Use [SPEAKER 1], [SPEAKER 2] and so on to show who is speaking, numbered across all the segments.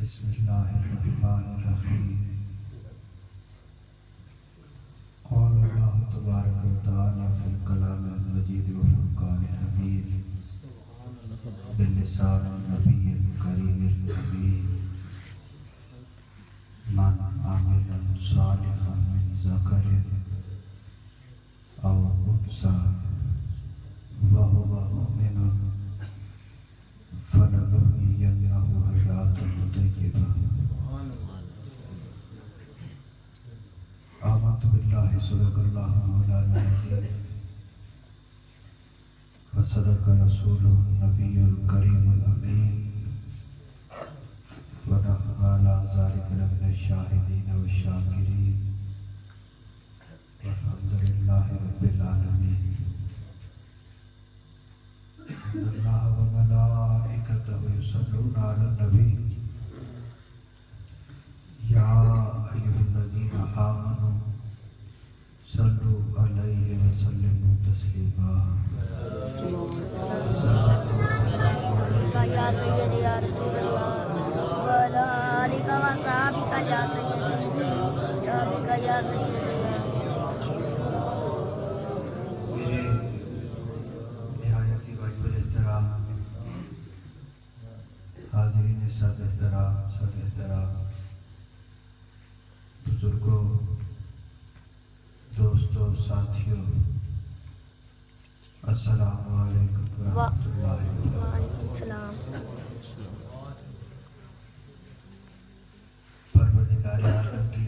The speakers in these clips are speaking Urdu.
[SPEAKER 1] بسم اللہ الرحمن الرحیم قال اللہ تبارک و تعالی فی الکلام المجید و فرقان الحمید باللسان النبی الکریم الامین من عمل صالحا من ذکر او انثی وهو مؤمن فلنحيينه حياة طيبة آمنت بالله صدق الله مولانا العظيم وصدق رسوله النبي الكريم الأمين ونحن على ذلك لمن الشاهدين والشاكرين والحمد لله رب العالمين إن الله وملائكته يصلون على النبي يا أيها الذين آمنوا صلوا عليه وسلموا تسليما
[SPEAKER 2] يا سيدي يا رسول الله وعلى آلك وصحبك يا سيدي يا سيدي
[SPEAKER 1] حاضرین سب احترام بزرگوں دوستوں ساتھیوں السلام علیکم ورحمۃ اللہ وبرکاتہ۔
[SPEAKER 2] وعلیکم السلام۔
[SPEAKER 1] پروردگار عالم کی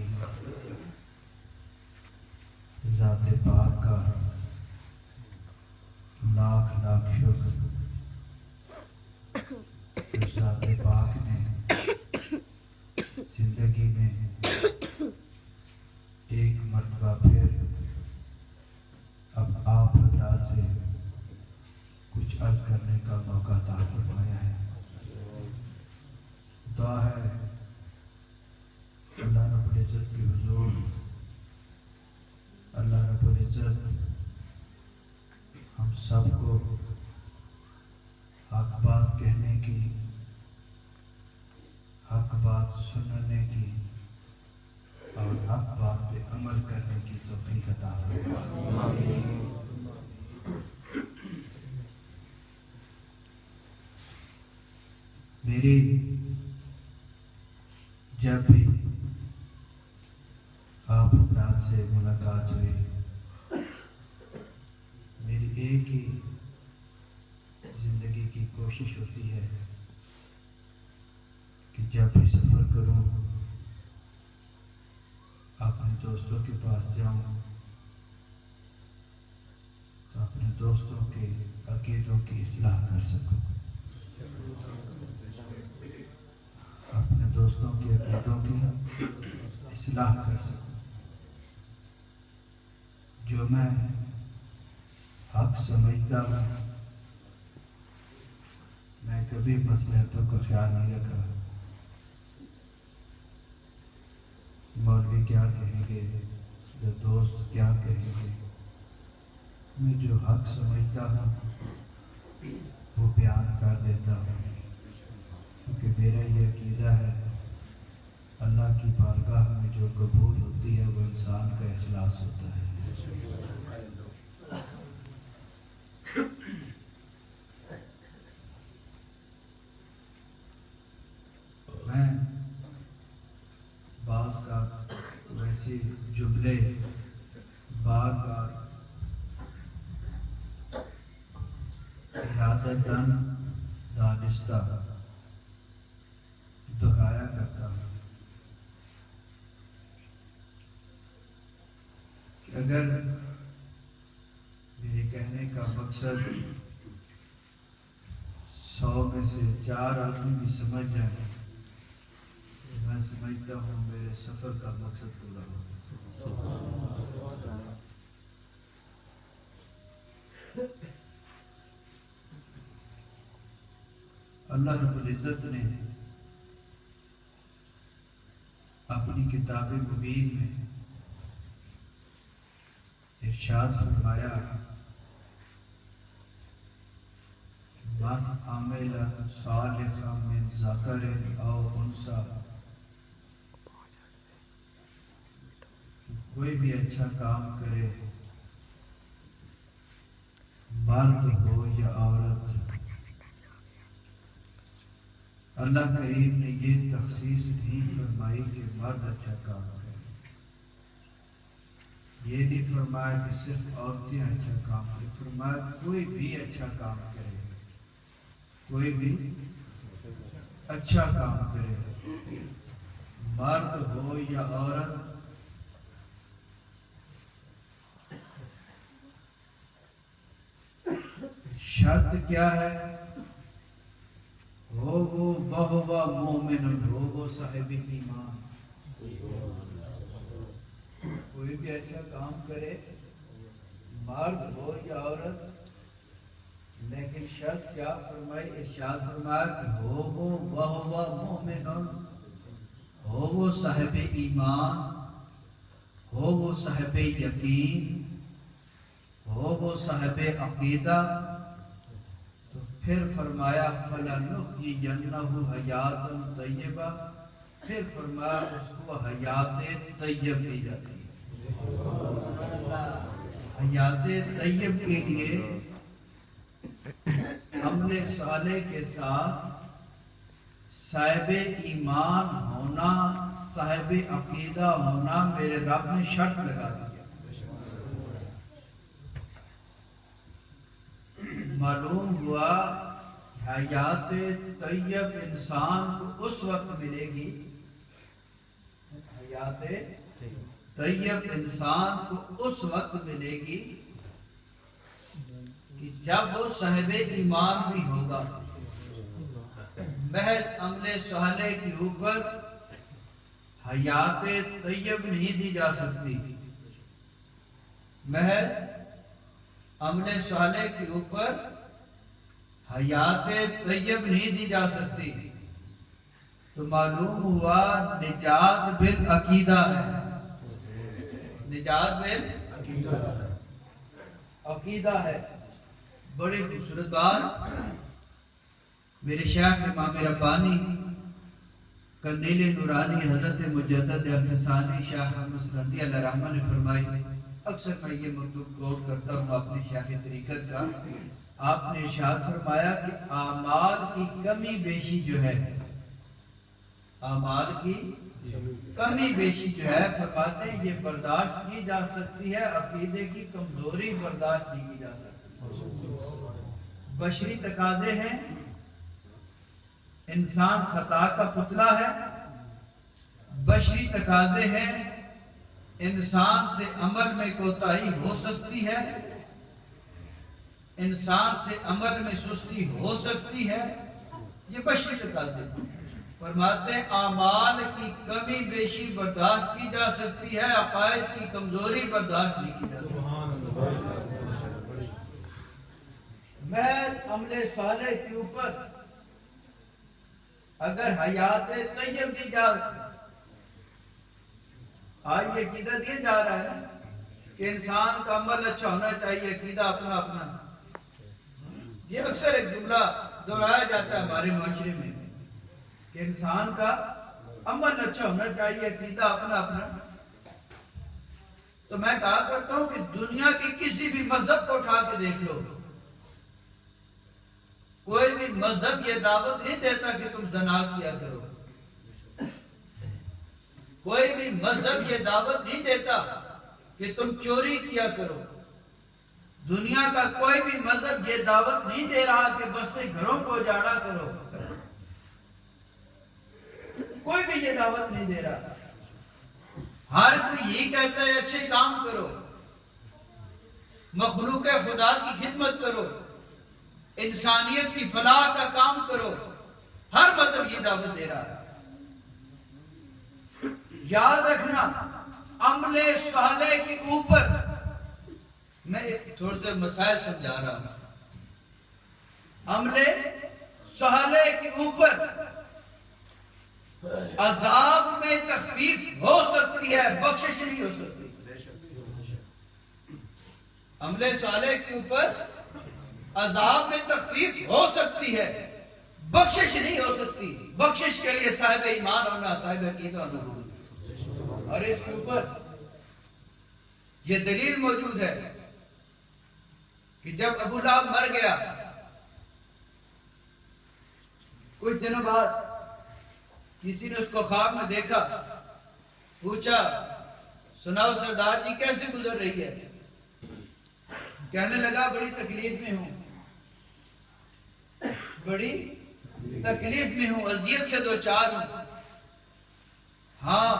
[SPEAKER 1] ذات پاک کا لاکھ لاکھ شکر، ذات پاک نے زندگی میں ایک مرتبہ پھر اب آپ حضرات سے کچھ عرض کرنے کا موقع عطا فرمایا ہے۔ دعا ہے اللہ رب العزت کی حضور اللہ رب العزت ہم سب کو حق بات کہنے کی، حق بات سننے کی اور حق بات پہ عمل کرنے کی توفیق عطا فرمائے۔ میری جب بھی آپ حضرات سے ملاقات ہوئی، میری ایک ہی زندگی کی کوشش ہوتی ہے کہ جب بھی سفر کروں اپنے دوستوں کے پاس جاؤں تو اپنے دوستوں کے عقیدوں کی اصلاح کر سکوں، اپنے دوستوں کے عقیدوں کی اصلاح کر سکوں۔ جو میں حق سمجھتا ہوں میں کبھی مصلحتوں کا خیال نہیں رکھا، مولوی کیا کہیں گے یا دوست کیا کہیں گے، میں جو حق سمجھتا ہوں وہ بیان کر دیتا ہوں، کیونکہ میرا یہ عقیدہ ہے اللہ کی بارگاہ میں جو قبول ہوتی ہے وہ انسان کا اخلاص ہوتا ہے۔ میں بعض کا ویسے جملے بار بار ارادتاً دانستہ دہرایا کرتا ہوں کہ اگر میرے کہنے کا مقصد 100 میں سے 4 آدمی بھی سمجھ جائیں، میں سمجھتا ہوں میرے سفر کا مقصد پورا ہو۔ اللہ رب العزت نے اپنی کتاب مبین میں ارشاد فرمایا من عمل صالحا من ذکر او انثی موسیٰ کوئی بھی اچھا کام کرے، مرد ہو یا عورت، اللہ کریم نے یہ تخصیص نہیں فرمائی کہ مرد اچھا کام کرے، یہ نہیں فرمایا کہ صرف عورتیں اچھا کام کریں، فرمایا کوئی بھی اچھا کام کرے، کوئی بھی اچھا کام کرے، مرد ہو یا عورت۔ شرط کیا ہے؟ ہو وہ وہو مومن، ہو وہ صاحب ایمان۔ کوئی بھی اچھا کام کرے، مرد ہو یا عورت، لیکن شرط کیا فرمائی؟ ارشاد فرمایا کہ ہو وہ وہو مومن، ہو وہ صاحب ایمان، ہو وہ صاحب یقین، ہو وہ صاحب عقیدہ۔ تو پھر فرمایا فَلَنُحْيِيَنَّهُ حَيَاتًا طَيِّبَةً، پھر فرمایا اس کو حیات طیب دی جاتی ہے۔ حیات طیب کے لیے عمل صالح کے ساتھ صاحب ایمان ہونا، صاحب عقیدہ ہونا میرے رب نے شرط لگا دیا۔ معلوم ہوا حیات طیب انسان کو اس وقت ملے گی، حیات طیب انسان کو اس وقت ملے گی کہ جب وہ صاحب ایمان بھی ہوگا۔ محض عمل صالح کے اوپر حیات طیب نہیں دی جا سکتی، محض عمل صالح کے اوپر حیات طیب نہیں دی جا سکتی۔ تو معلوم ہوا نجات بالعقیدہ ہے، نجات بالعقیدہ ہے۔ بڑی خوبصورت بات میرے شیخ امام ربانی قندیل نورانی حضرت مجدد الفسانی شیخ احمد سکندی علیہ رحمہ نے فرمائی۔ اکثر میں یہ مکتوب کوٹ کرتا ہوں اپنی شیخ طریقت کا۔ آپ نے ارشاد فرمایا کہ اعمال کی کمی بیشی جو ہے، اعمال کی کمی بیشی جو ہے، فرماتے ہیں یہ برداشت کی جا سکتی ہے، عقیدے کی کمزوری برداشت نہیں کی جا سکتی۔ بشری تقاضے ہیں، انسان خطا کا پتلا ہے، بشری تقاضے ہیں، انسان سے عمل میں کوتاہی ہو سکتی ہے، انسان سے عمل میں سستی ہو سکتی ہے، یہ بشری تقاضے ہیں۔ فرماتے ہیں اعمال کی کمی بیشی برداشت کی جا سکتی ہے، عقائد کی کمزوری برداشت نہیں کی جا سکتی۔ محض عمل صالح کے اوپر اگر حیات طیب دی جا رہی، آج یہ عقیدہ دیا جا رہا ہے کہ انسان کا عمل اچھا ہونا چاہیے، عقیدہ اپنا اپنا، یہ اکثر ایک جملہ دہرایا جاتا ہے ہمارے معاشرے میں کہ انسان کا عمل اچھا ہونا چاہیے، عقیدہ اپنا اپنا۔ تو میں کہا کرتا ہوں کہ دنیا کے کسی بھی مذہب کو اٹھا کے دیکھ لو، کوئی بھی مذہب یہ دعوت نہیں دیتا کہ تم زنا کیا کرو، کوئی بھی مذہب یہ دعوت نہیں دیتا کہ تم چوری کیا کرو، دنیا کا کوئی بھی مذہب یہ دعوت نہیں دے رہا کہ بستے گھروں کو اجاڑا کرو، کوئی بھی یہ دعوت نہیں دے رہا۔ ہر کوئی یہی کہتا ہے اچھے کام کرو، مخلوق خدا کی خدمت کرو، انسانیت کی فلاح کا کام کرو، ہر مذہب یہ دعوت دے رہا ہے۔ یاد رکھنا عمل صالح کے اوپر میں تھوڑے سے مسائل سمجھا رہا ہوں۔ عمل صالح کے اوپر عذاب میں تخفیف ہو سکتی ہے، بخشش نہیں ہو سکتی۔ عمل صالح کے اوپر عذاب میں تخفیف ہو سکتی ہے، بخشش نہیں ہو سکتی. بخشش کے لیے صاحب ایمان ہونا، صاحب عقیدہ ہونا ضروری ہے. اور اس کے اوپر یہ دلیل موجود ہے کہ جب ابو لہب مر گیا، کچھ دنوں بعد کسی نے اس کو خواب میں دیکھا، پوچھا سناؤ سردار جی کیسے گزر رہی ہے؟ کہنے لگا بڑی تکلیف میں ہوں، بڑی تکلیف میں ہوں، اذیت سے دوچار ہوں. ہاں،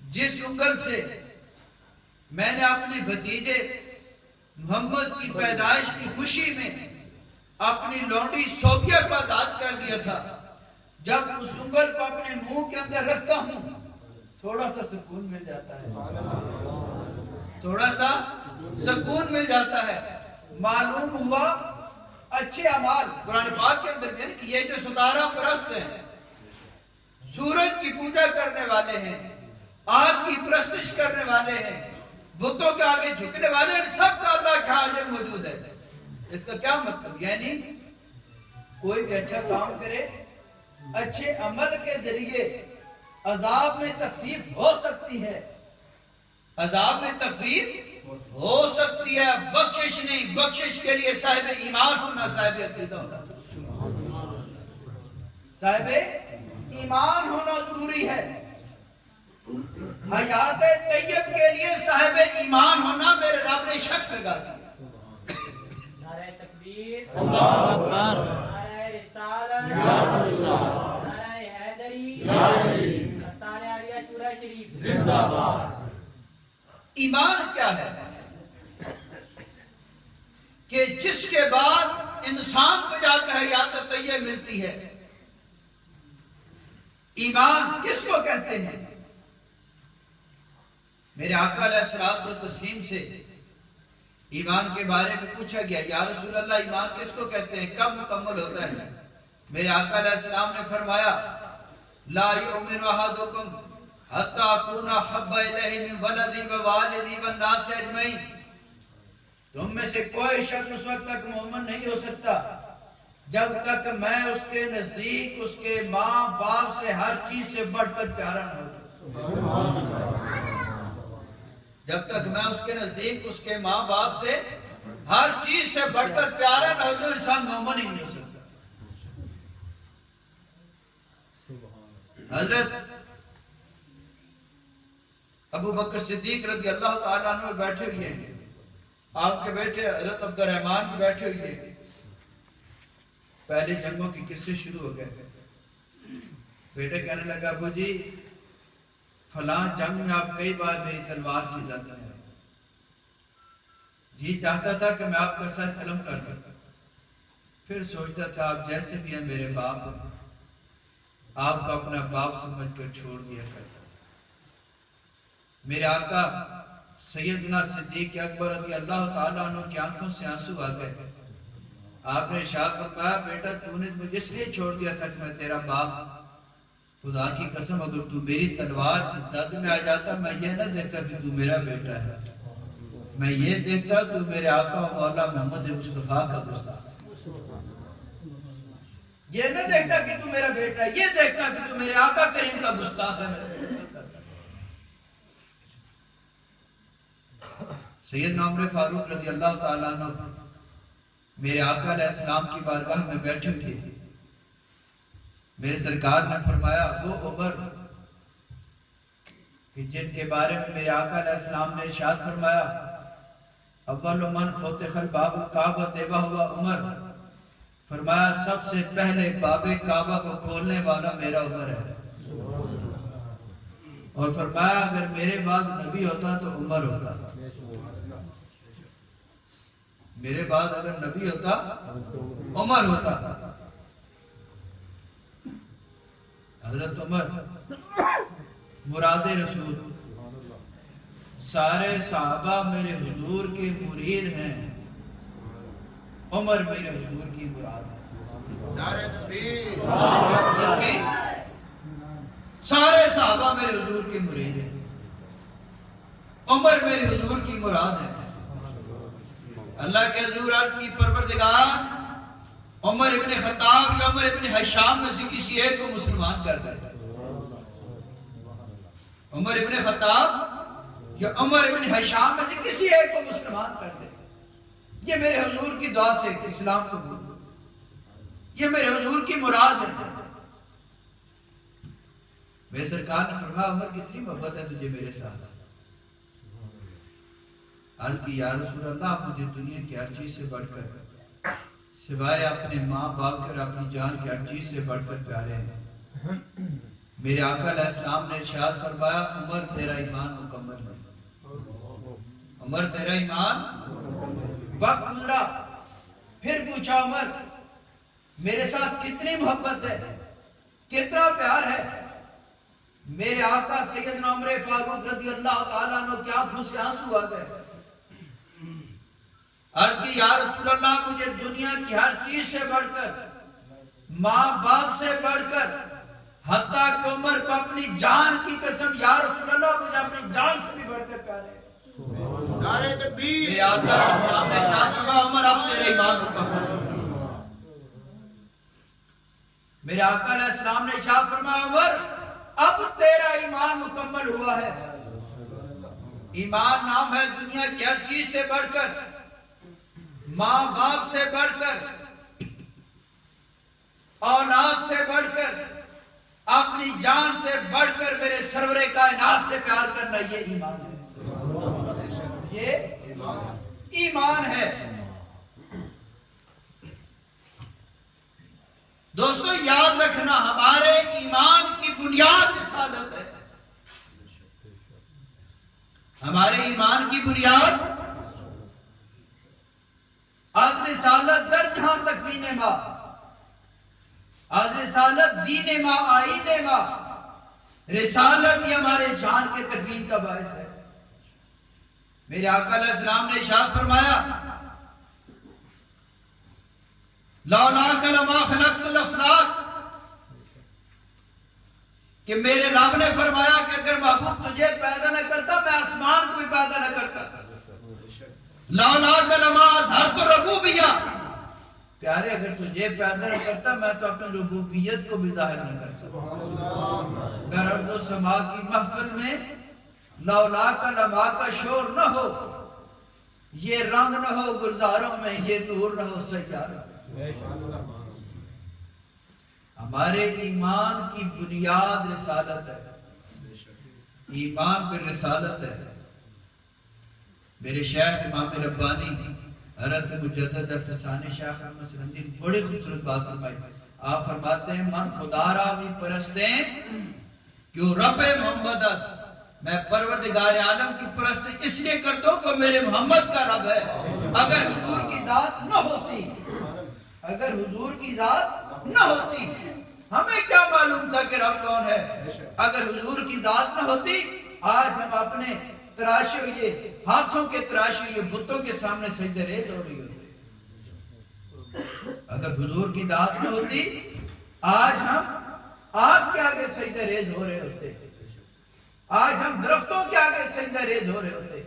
[SPEAKER 1] جس انگل سے میں نے اپنے بھتیجے محمد کی پیدائش کی خوشی میں اپنی لونڈی صوفیہ کو آزاد کر دیا تھا، جب اس انگل کو اپنے منہ کے اندر رکھتا ہوں تھوڑا سا سکون مل جاتا ہے، تھوڑا سا سکون مل جاتا ہے. معلوم ہوا اچھے اعمال قرآن پاک کے اندر ہے کہ یہ جو ستارہ پرست ہیں، سورج کی پوجا کرنے والے ہیں، آگ کی پرستش کرنے والے ہیں، بتوں کے آگے جھکنے والے ہیں، سب کا اللہ کا حاضر موجود ہے. اس کا کیا مطلب؟ یعنی کوئی بھی اچھا کام کرے، اچھے عمل کے ذریعے عذاب میں تخفیف ہو سکتی ہے، عذاب میں تخفیف ہو سکتی ہے. بخشش نہیں، بخشش کے لیے صاحب ایمان ہونا، صاحب عقیدہ ہونا، صاحب ایمان ہونا ضروری ہے. حیات طیب کے لیے صاحب ایمان ہونا میرے رب نے شرط لگا دی.
[SPEAKER 3] نعرہ تکبیر، اللہ اکبر، نعرہ رسالت، یا اللہ، نعرہ حیدری، یا علی، مستان عالیہ چورہ شریف زندہ باد.
[SPEAKER 1] ایمان کیا ہے؟ کہ جس کے بعد انسان کو جا کر حیات طیب ملتی ہے. ایمان کس کو کہتے ہیں؟ میرے آقا علیہ الصلوۃ والتسلیم سے ایمان کے بارے میں پوچھا گیا، یا رسول اللہ ایمان کس کو کہتے ہیں، کب مکمل ہوتا ہے؟ میرے آقا علیہ السلام نے فرمایا لا یؤمن احدکم حتی اکون احب الیہ من ولدی ووالدی والناس اجمعین. تم میں سے کوئی شخص اس وقت تک مومن نہیں ہو سکتا جب تک میں اس کے نزدیک اس کے ماں باپ سے ہر چیز سے بڑھ کر پیارا نہ ہو. جب تک میں اس کے نزدیک اس کے ماں باپ سے ہر چیز سے بڑھ کر پیارا نہ ہو تو انسان مومن ہی نہیں ہو سکتا. حضرت ابو بکر صدیق رضی اللہ تعالیٰ عنہ بیٹھے ہوئے ہیں، آپ کے بیٹے حضرت عبد الرحمن بھی بیٹھے ہوئے ہیں. پہلی جنگوں کی قصے شروع ہو گئے. بیٹے کہنے لگا ابو جی فلاں جنگ میں آپ کئی بار میری تلوار کی زد میں آئے، جی چاہتا تھا کہ میں آپ کا سر قلم کر دوں، پھر سوچتا تھا آپ جیسے بھی ہیں میرے باپ ہیں، آپ کو اپنا باپ سمجھ کر چھوڑ دیا کرتا. میرے آقا سیدنا صدیق اکبر رضی اللہ تعالیٰ عنہ کی آنکھوں سے آنسو آ گئے. آپ نے ارشاد فرمایا بیٹا تو نے مجھے اس لیے چھوڑ دیا تھا کہ میں تیرا باپ، خدا کی قسم اگر تو میری تلوار کی زد میں آ جاتا میں یہ نہ دیکھتا کہ تو میرا بیٹا ہے، میں یہ دیکھتا تو میرے آقا و مولا محمد مصطفیٰ کا گستاخ. یہ نہ دیکھتا کہ تو میرا بیٹا ہے، یہ دیکھتا کہ تو میرے آقا کریم کا گستاخ ہے. سیدنا عمر فاروق رضی اللہ تعالیٰ عنہ میرے آقا علیہ السلام کی بارگاہ میں بیٹھے ہوئے تھے. میرے سرکار نے فرمایا وہ عمر کہ جن کے بارے میں میرے آقا علیہ السلام نے ارشاد فرمایا اول من فتح الباب الکعبہ دیوا ہوا عمر، فرمایا سب سے پہلے باب کعبہ کو کھولنے والا میرا عمر ہے. اور فرمایا اگر میرے بعد نبی ہوتا تو عمر ہوتا، میرے بعد اگر نبی ہوتا عمر ہوتا. حضرت عمر مراد رسول، سارے صحابہ میرے حضور کے مرید ہیں، عمر میرے حضور کی مراد ہے. سارے صحابہ میرے حضور کے مرید ہیں، عمر میرے حضور کی مراد ہے. اللہ کے حضور عرض کی پروردگار عمر ابن خطاب یا عمر ابن حشام میں سے کسی ایک کو مسلمان کر دے. عمر ابن خطاب یا عمر ابن حشام میں سے کسی ایک کو مسلمان کر دے. یہ میرے حضور کی دعا سے اسلام قبول، یہ میرے حضور کی مراد ہے. میرے سرکار نے فرمایا عمر کتنی محبت ہے تجھے میرے ساتھ. عرض کی یا رسول اللہ مجھے دنیا کی ہر چیز سے بڑھ کر سوائے اپنے ماں باپ اور اپنی جان کی ہر چیز سے بڑھ کر پیارے ہیں. میرے آقا علیہ السلام نے ارشاد فرمایا عمر تیرا ایمان مکمل ہے. عمر تیرا ایمان. وقت گزرا، پھر پوچھا عمر میرے ساتھ کتنی محبت ہے، کتنا پیار ہے. میرے آقا سیدنا عمر فاروق رضی اللہ تعالیٰ عنہ کی آنکھوں سے آنسو آ گئے. عرض کی یا رسول اللہ مجھے دنیا کی ہر چیز سے بڑھ کر، ماں باپ سے بڑھ کر، حتیٰ کہ عمر کو اپنی جان کی قسم یا رسول اللہ مجھے اپنی جان سے بھی بڑھ کر پیارے ہیں. نعرہ تکبیر. میرے آقا علیہ السلام نے ارشاد فرمایا عمر اب تیرے ایمان مکمل. میرے آقا علیہ السلام نے ارشاد فرمایا عمر اب تیرا ایمان مکمل ہوا ہے. ایمان نام ہے دنیا کی ہر چیز سے بڑھ کر، ماں باپ سے بڑھ کر، اولاد سے بڑھ کر، اپنی جان سے بڑھ کر میرے سرور کائنات سے پیار کرنا. یہ ایمان ہے، یہ ایمان ہے. دوستو یاد رکھنا ہمارے ایمان کی بنیاد رسالت ہے. ہمارے ایمان کی بنیاد آج رسالت در جہاں تک دین ماں، آج رسالت دین ماں آئین ماں. رسالت ہی ہمارے جان کے تکوین کا باعث ہے. میرے آقا علیہ السلام نے ارشاد فرمایا لولاک لما خلقت الافلاک، کہ میرے رب نے فرمایا کہ اگر محبوب تجھے پیدا نہ کرتا میں آسمان کو بھی پیدا نہ کرتا. لولاک لما اظہرت ربوبیہ، پیارے اگر تجھے پیدا نہ کرتا میں تو اپنی ربوبیت کو بھی ظاہر نہ کرتا. اگر ارض و سما کی محفل میں لولاک لما کا شور نہ ہو، یہ رنگ نہ ہو گلزاروں میں، یہ نور نہ ہو سیاروں. ہمارے ایمان کی بنیاد رسالت ہے. ایمان پر رسالت ہے. میرے شیخ امام ربانی حضرت مجدد افسانی شیخ احمد سرندی بڑی خوبصورت بات فرمائی. آپ فرماتے ہیں من خدا را بھی پرستیں کیوں رب محمد، میں پروردگار عالم کی پرست اس لیے کرتا ہوں کہ میرے محمد کا رب ہے. اگر حضور کی ذات نہ ہوتی، اگر حضور کی ذات نہ ہوتی ہمیں کیا معلوم تھا کہ رب کون ہے. اگر حضور کی ذات نہ ہوتی آج ہم اپنے تراشے ہوئے ہاتھوں کے تراشے ہوئے بتوں کے سامنے سجدے ریز ہو رہی ہوتے. اگر حضور کی ذات نہ ہوتی آج ہم آگ کے آگے سجدے ریز ہو رہے ہوتے. آج ہم درختوں کے آگے سجدہ ریز ہو رہے ہوتے.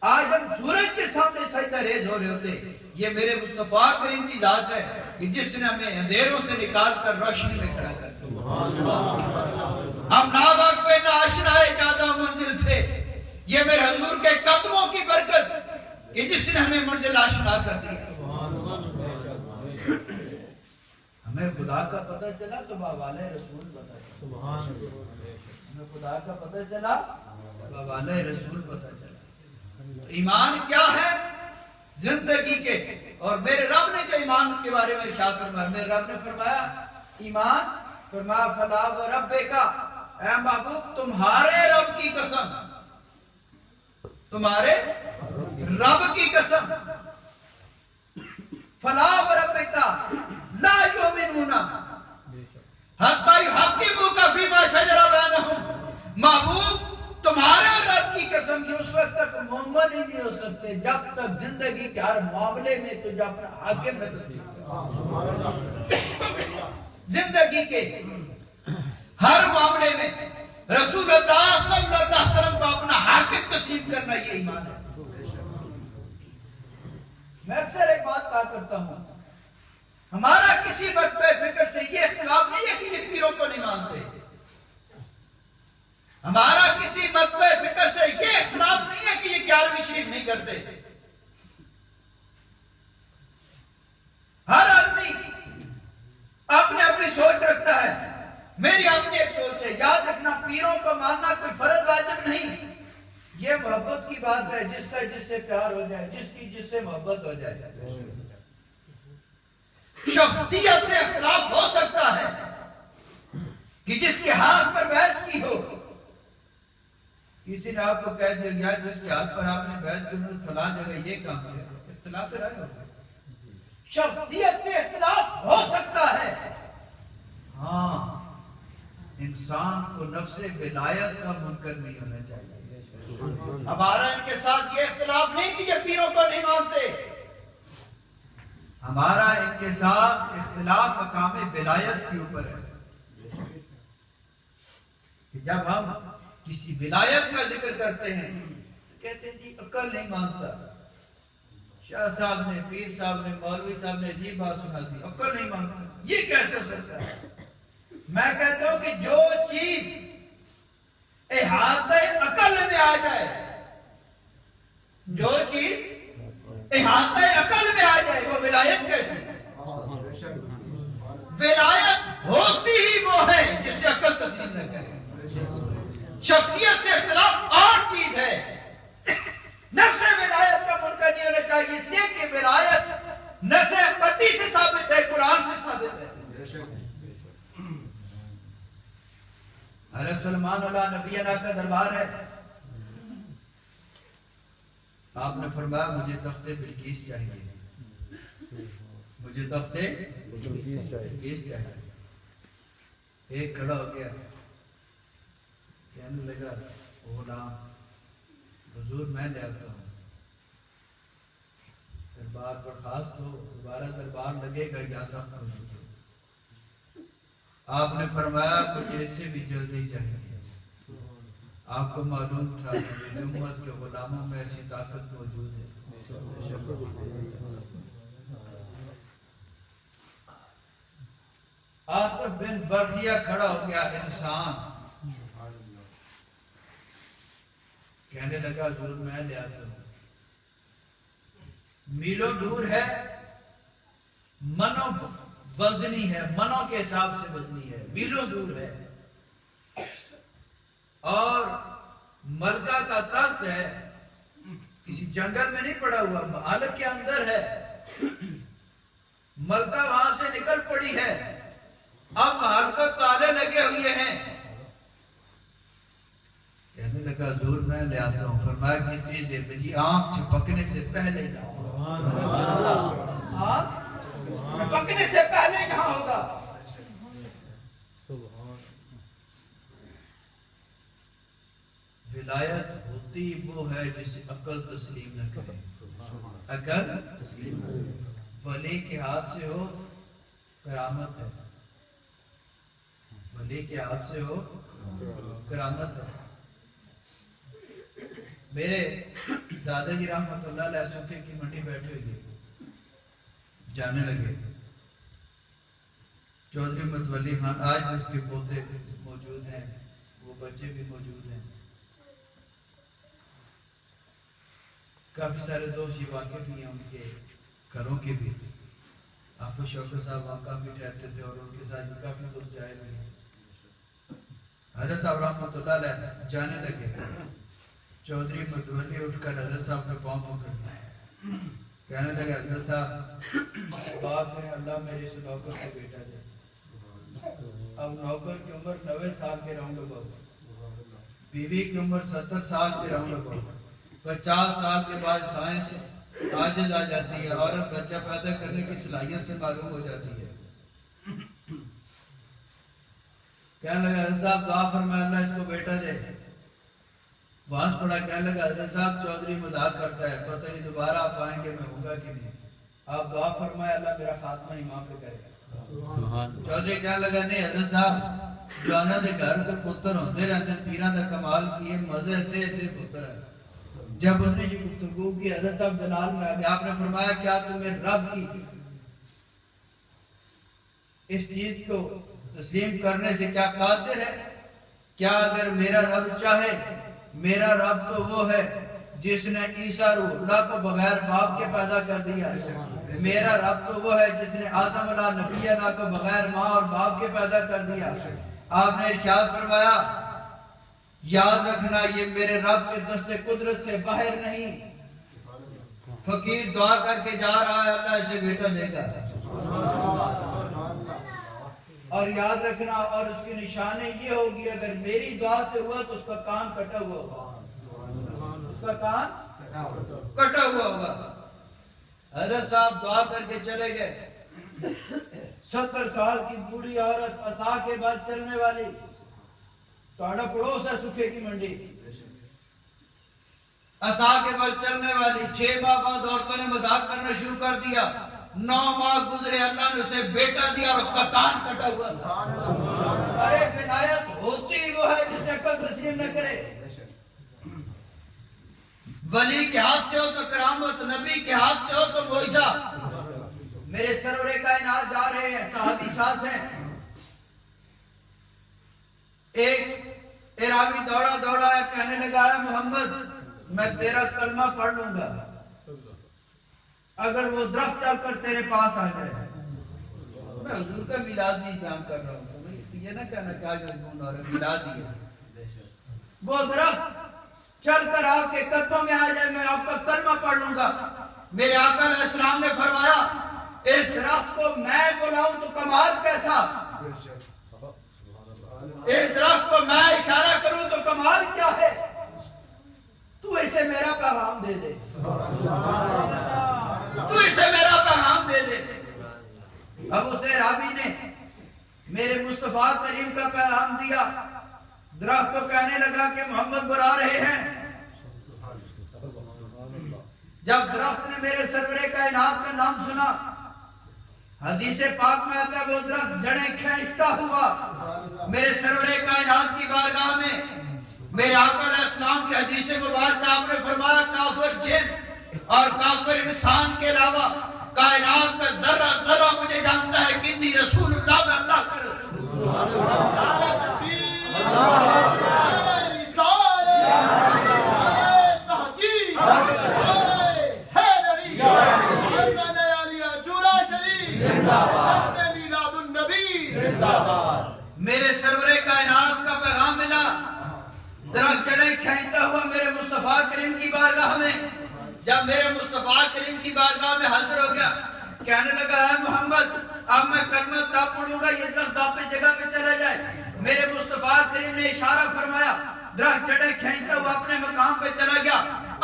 [SPEAKER 1] آج ہم سورج کے سامنے سجدہ ریز ہو رہے ہوتے. یہ میرے مصطفیٰ کریم کی ذات ہے کہ جس نے ہمیں اندھیروں سے نکال کر روشنی میں کھڑا کر دیا. ہم ناواقف ناآشنا زیادہ منزل تھے. یہ میرے حضور کے قدموں کی برکت کہ جس نے ہمیں منزل آشنا کر دیا. ہمیں خدا کا پتہ چلا تو بحوالہ رسول پتہ چلا. ہمیں خدا کا پتہ چلا بحوالہ رسول پتہ چلا. ایمان کیا ہے زندگی کے، اور میرے رب نے جو ایمان کے بارے میں ارشاد فرمایا، میرے رب نے فرمایا ایمان، فرمایا فلا و رب کا، اے محبوب تمہارے رب کی قسم، تمہارے رب کی قسم، فلا و رب کا لا یؤمنون حتی یحکموک فیما شجر بینہم. محبوب تمہارے رب کی قسم کی اس وقت تک مومن ہی نہیں ہو سکتے جب تک زندگی کے ہر معاملے میں تجھے اپنا حاکم نہ تسلیم کرے. زندگی کے ہر معاملے میں رسول اللہ صلی اللہ علیہ وسلم کو اپنا حاکم تسلیم کرنا یہ ایمان ہے. میں اکثر ایک بات کہا کرتا ہوں، ہمارا کسی مقطع فکر سے یہ اختلاف نہیں ہے کہ یہ پیروں کو نہیں مانتے. ہمارا کسی مقطع فکر سے یہ اختلاف نہیں ہے کہ یہ 11ویں شریف نہیں کرتے. ہر آدمی اپنے اپنی سوچ رکھتا ہے. میری اپنی ایک سوچ ہے. یاد رکھنا پیروں کو ماننا کوئی فرض واجب نہیں. یہ محبت کی بات ہے. جس کا جس سے پیار ہو جائے, جس سے محبت ہو جائے. شخصیت سے اختلاف ہو سکتا ہے کہ جس کے ہاتھ پر بحث کی ہو, کسی نے آپ کو کہہ دیا یار جس کے ہاتھ پر آپ نے بحث کی انہوں نے فلاں جگہ یہ کام کیا, اختلاف رائے ہوگا. شخصیت سے اختلاف ہو سکتا ہے. ہاں, انسان کو نفس ولایت کا منکر نہیں ہونا چاہیے. ہمارا ان کے ساتھ یہ اختلاف نہیں کہ یہ پیروں کو نہیں مانتے. ہمارا ان کے ساتھ اختلاف مقام ولایت کے اوپر ہے کہ جب ہم کسی ولایت کا ذکر کرتے ہیں تو کہتے ہیں جی عقل نہیں مانتا. شاہ صاحب نے, پیر صاحب نے, مولوی صاحب نے عجیب بات سنا دی, عقل نہیں مانتا. یہ کیسے ہو سکتا ہے؟ میں کہتا ہوں کہ جو چیز احاطہ عقل میں آ جائے, جو چیز احاطہ عقل میں آ جائے وہ ولایت کیسی ہے؟ ولایت ہوتی ہی وہ ہے جس سے عقل تسلیم نہ کرے. شخصیت سے اختلاف اور چیز ہے. نفس ولایت کا منکر نہیں ہونا چاہیے, اس لیے کہ ولایت نفس پتی سے ثابت ہے, قرآن سے ثابت ہے. حضرت سلمان علیہ نبینا کا دربار ہے. آپ نے فرمایا مجھے تخت بلقیس چاہیے, مجھے تخت بلقیس چاہیے. ایک کھڑا ہو گیا, کہنے لگا غلام حضور میں لے آتا ہوں. دربار برخاست ہو, دوبارہ دربار لگے گا یا تخت موجود ہو. آپ نے فرمایا مجھے اس سے بھی جلدی چاہیے. آپ کو معلوم تھا کہ امت کے غلاموں میں ایسی طاقت موجود ہے. آصف بن برقیہ کھڑا ہو گیا, انسان, کہنے لگا حضور میں لے آتا ہوں. میلوں دور ہے, منو وزنی ہے, منوں کے حساب سے وزنی ہے, میلوں دور ہے. اور ملکہ کا تخت ہے, کسی جنگل میں نہیں پڑا ہوا, محل کے اندر ہے. ملکہ وہاں سے نکل پڑی ہے. اب محل کو تالے لگے ہوئے ہیں. کہنے لگا حضور میں لے آتا ہوں. فرمایا کتنی دیر میں؟ جی آنکھ چھپکنے سے پہلے جاؤ. آنکھ چھپکنے سے پہلے جہاں ہوگا. ولایت ہوتی وہ ہے جسے عقل تسلیم نہ کرے. عقل ولی کے ہاتھ سے ہو کرامت ہے, ولی کے ہاتھ سے ہو کرامت ہے. میرے دادا جی رحمۃ اللہ علیہ سوکھے کی منڈی بیٹھے ہوئے جانے لگے. چودھری متولی خان آج بھی اس کے پوتے موجود ہیں, وہ بچے بھی موجود ہیں. کافی سارے دوست یہ واقف بھی ہیں ان کے گھروں کے بھی. آفو شوکت صاحب وہاں کافی ٹھہرتے تھے اور ان کے ساتھ بھی کافی دوست جائے ہوئے ہیں. حضرت صاحب رحمۃ اللہ علیہ جانے لگے. چودھری متولی اٹھ کر حضرت صاحب نے پاؤں پکڑ کہنے لگا حضرت صاحب بعد میں اللہ میرے اس نوکر کو بیٹا دے. اب نوکر کی عمر 90 سال کے راؤنڈ اباؤٹ, بیوی کی عمر 70 سال کے راؤنڈ اباؤٹ. 50 سال کے بعد سائنس عاجز آ جاتی ہے, عورت بچہ پیدا کرنے کی صلاحیت سے معلوم ہو جاتی ہے. کہنے لگا حضرت صاحب دعا فرمائے اللہ اس کو بیٹا دے. واس پڑا, کہنے لگا حضرت صاحب چودھری مذاق کرتا ہے, پتہ نہیں دوبارہ آپ آئیں گے میں ہوں گا کہ نہیں. آپ دعا فرمائے اللہ میرا خاتمہ ایمان پہ کرے. چودھری کہنے لگا نہیں حضرت صاحب جانا دے گھر سے پتر ہوتے رہتے, پیران کا کمال کیے مزے تھے پتر ہے. جب اس نے یہ گفتگو کی حضرت صاحب دلال میں آ گیا. آپ نے فرمایا کیا تمہیں رب کی اس چیز کو تسلیم کرنے سے کیا قاصر ہے؟ کیا اگر میرا رب چاہے، میرا رب تو وہ ہے جس نے عیسیٰ روح اللہ کو بغیر باپ کے پیدا کر دیا. میرا رب تو وہ ہے جس نے آدم علیہ نبی اللہ کو بغیر ماں اور باپ کے پیدا کر دیا. آپ نے ارشاد فرمایا یاد رکھنا یہ میرے رب کے دست قدرت سے باہر نہیں. فقیر دعا کر کے جا رہا ہے اللہ اسے بیٹا دے گا. اور یاد رکھنا اور اس کی نشانی یہ ہوگی اگر میری دعا سے ہوا تو اس کا کان کٹا ہوا ہوگا. اس کا کان کٹا ہوا ہوگا. حضرت صاحب دعا کر کے چلے گئے. 70 سال کی بوڑھی عورت عصا کے بعد چلنے والی. تھوڑا پڑوس ہے سکھے کی منڈی. عصا کے بل چلنے والی 6 ماہ بعد عورتوں نے مذاق کرنا شروع کر دیا. 9 ماہ گزرے اللہ نے اسے بیٹا دیا اور اس کا کان کٹا ہوا تھا. ارے ولایت ہوتی وہ ہے جسے عقل تسلیم نہ کرے. ولی کے ہاتھ سے ہو تو کرامت، نبی کے ہاتھ سے ہو تو معجزہ. میرے سرور کائنات جا رہے ہیں، صحابی ساتھ ہیں. ایک اعرابی دوڑا دوڑا ہے، کہنے لگا ہے محمد میں تیرا کلمہ پڑھ لوں گا اگر وہ درخت چل کر تیرے پاس آ جائے. میں حضور کا میلاد نہیں جان کر رہا ہوں، یہ نہ کہنا کہ آج مضمون اور میلاد ہی ہے. وہ درخت چل کر آپ کے قدموں میں آ جائے میں آپ کا کلمہ پڑھ لوں گا. میرے آقا علیہ السلام نے فرمایا اس درخت کو میں بلاؤں تو کمال کیسا، اس درخت کو میں اشارہ کروں تو کمال کیا ہے. تو اسے میرا پیغام دے دے، تو اسے میرا پیغام دے دے. اب اسے رابی نے میرے مصطفیٰ کریم کا پیغام دیا. درخت کو کہنے لگا کہ محمد بلا رہے ہیں. جب درخت نے میرے سرور کائنات کا نام سنا، حدیث پاک میں آتا ہے وہ درخت جڑیں کھینچتا ہوا میرے سرور کائنات کی بارگاہ میں. میرے آقا علیہ السلام کی حدیث مبارکہ آپ نے فرمایا کافر جن اور کافر انسان کے علاوہ کائنات کا ذرہ ذرہ مجھے جانتا ہے کہ انی رسول اللہ میں اللہ کا میرے سرور کائنات کا پیغام ملا. درخت جڑیں کھینچتا ہوا میرے مصطفیٰ کریم کی بارگاہ میں. جب میرے مصطفیٰ کریم کی بارگاہ میں حاضر ہو گیا، کہنے لگا ہے محمد اب میں کلمہ تب پڑھوں گا یہ درخت آپ کی جگہ پہ چلا جائے. میرے مصطفیٰ کریم نے اشارہ فرمایا، درخت جڑیں کھینچتا ہوا اپنے مقام پہ چلا گیا.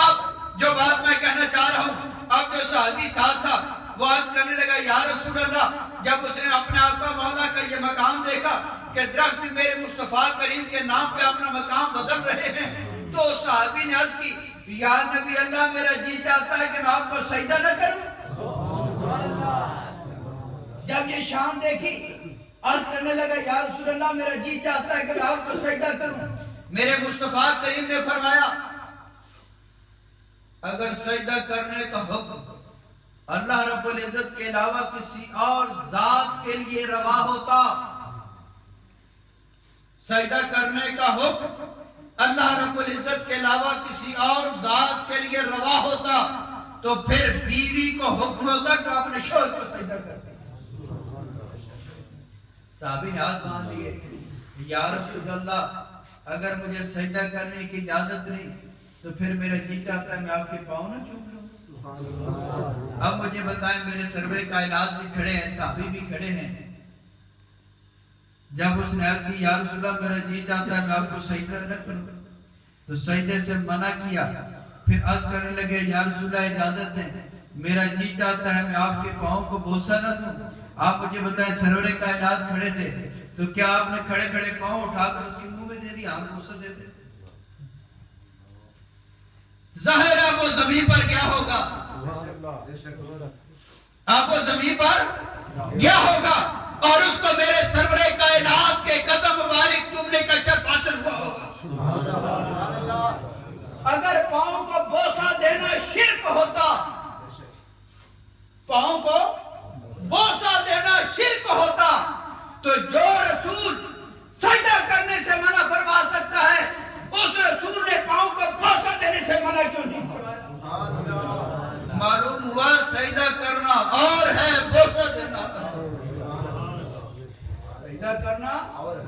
[SPEAKER 1] اب جو بات میں کہنا چاہ رہا ہوں، اب جو صحابی ساتھ تھا وہ عرض کرنے لگا یا رسول اللہ، جب اس نے اپنے آقا مولا کا یہ مقام دیکھا کہ درخت بھی میرے مصطفیٰ کریم کے نام پہ اپنا مقام بدل رہے ہیں، تو صحابی نے عرض کی یا نبی اللہ میرا جی چاہتا ہے کہ میں آپ کو سجدہ نہ کروں. جب یہ شان دیکھی عرض کرنے لگا یا رسول اللہ میرا جی چاہتا ہے کہ میں آپ کو سجدہ کروں. میرے مصطفیٰ کریم نے فرمایا اگر سجدہ کرنے کا حکم اللہ رب العزت کے علاوہ کسی اور ذات کے لیے روا ہوتا، سجدہ کرنے کا حکم اللہ رب العزت کے علاوہ کسی اور ذات کے لیے روا ہوتا تو پھر بیوی کو حکم ہوتا کہ اپنے شوہر کو سجدہ کرتے. صحابی نے ہاتھ باندھ لیے یا رسول اللہ اگر مجھے سجدہ کرنے کی اجازت نہیں تو پھر میرا جی چاہتا ہے میں آپ کے پاؤں نہ چوم لوں. اب مجھے بتائیں میرے سرور کائنات بھی کھڑے ہیں، صحابی بھی کھڑے ہیں. جب اس نے عرض کی یا رسول اللہ میرا جی چاہتا ہے میں آپ کو سجدہ نہ کروں تو سجدے سے منع کیا. پھر عرض کرنے لگے یا رسول اللہ اجازت دیں میرا جی چاہتا ہے میں آپ کے پاؤں کو بوسہ نہ دوں. آپ مجھے بتائیں سرور کائنات کھڑے تھے تو کیا آپ نے کھڑے کھڑے پاؤں اٹھا کر اس کے منہ میں دے دیا؟ ہم بوسہ دیتے. ظاہر ہے وہ زمین پر گیا ہوگا، آپ وہ زمین پر گیا ہوگا اور اس کو میرے سرور کائنات کے قدم مبارک چومنے کا شرف حاصل ہوا ہوگا. اگر پاؤں کو بوسہ دینا شرک ہوتا، پاؤں کو بوسہ دینا شرک ہوتا